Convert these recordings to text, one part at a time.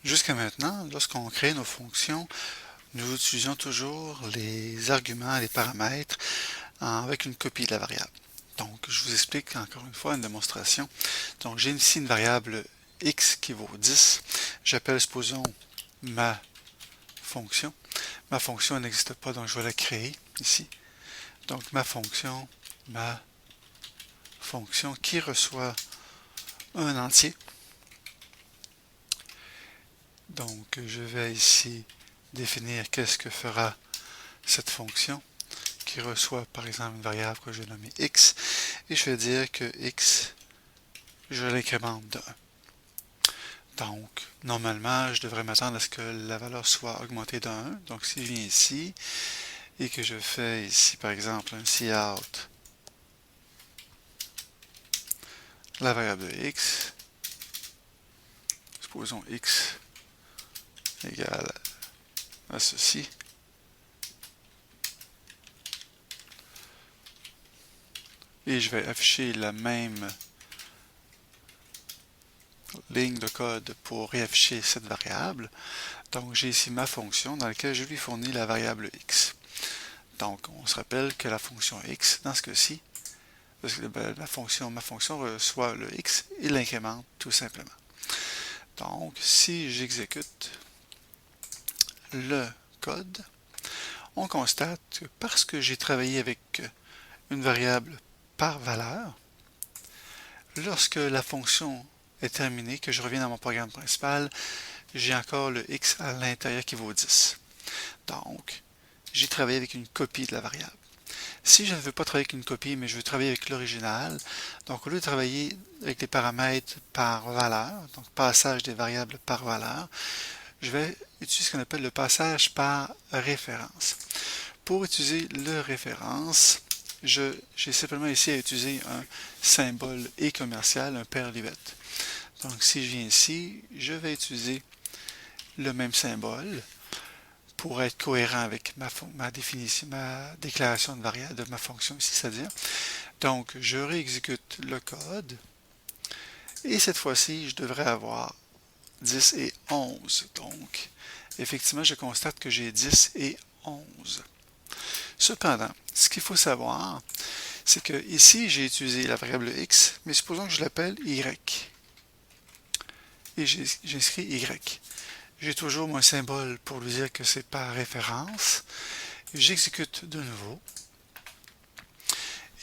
Jusqu'à maintenant, lorsqu'on crée nos fonctions, nous utilisions toujours les arguments, les paramètres avec une copie de la variable. Donc, je vous explique encore une fois une démonstration. Donc, j'ai ici une variable x qui vaut 10. J'appelle, supposons, ma fonction. Ma fonction n'existe pas, donc je vais la créer ici. Donc, ma fonction qui reçoit un entier. Donc, je vais ici définir qu'est-ce que fera cette fonction qui reçoit par exemple une variable que je vais nommer x et je vais dire que x, je l'incrémente de 1. Donc, normalement, je devrais m'attendre à ce que la valeur soit augmentée de 1. Donc, si je viens ici et que je fais ici par exemple un cout la variable de x, supposons x égale à ceci, et je vais afficher la même ligne de code pour réafficher cette variable. Donc j'ai ici ma fonction dans laquelle je lui fournis la variable x. Donc on se rappelle que la fonction x, dans ce cas-ci, parce que ma fonction reçoit le x et l'incrémente tout simplement. Donc si j'exécute le code, on constate que parce que j'ai travaillé avec une variable par valeur, lorsque la fonction est terminée, que je reviens dans mon programme principal, j'ai encore le x à l'intérieur qui vaut 10. Donc, j'ai travaillé avec une copie de la variable. Si je ne veux pas travailler avec une copie, mais je veux travailler avec l'original, donc au lieu de travailler avec les paramètres par valeur, donc passage des variables par valeur, je vais utiliser ce qu'on appelle le passage par référence. Pour utiliser le référence, j'ai simplement ici à utiliser un symbole et commercial, un pair-livette. Donc si je viens ici, je vais utiliser le même symbole pour être cohérent avec ma définition, ma déclaration de variable de ma fonction ici, c'est-à-dire. Donc je réexécute le code et cette fois-ci, je devrais avoir 10 et 11. Donc effectivement, je constate que j'ai 10 et 11. Cependant, ce qu'il faut savoir, c'est que ici, j'ai utilisé la variable x, mais supposons que je l'appelle y. Et j'inscris y. J'ai toujours mon symbole pour lui dire que c'est par référence. J'exécute de nouveau.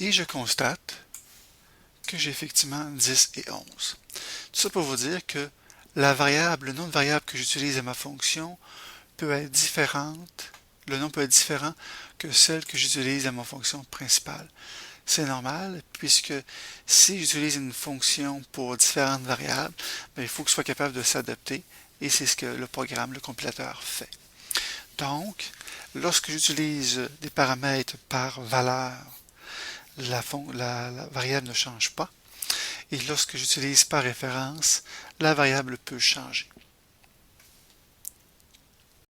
Et je constate que j'ai effectivement 10 et 11. Tout ça pour vous dire que le nom de variable que j'utilise à ma fonction peut être différente, le nom peut être différent que celle que j'utilise à ma fonction principale. C'est normal, puisque si j'utilise une fonction pour différentes variables, il faut que je sois capable de s'adapter, et c'est ce que le programme, le compilateur, fait. Donc, lorsque j'utilise des paramètres par valeur, la variable ne change pas, et lorsque j'utilise par référence, la variable peut changer.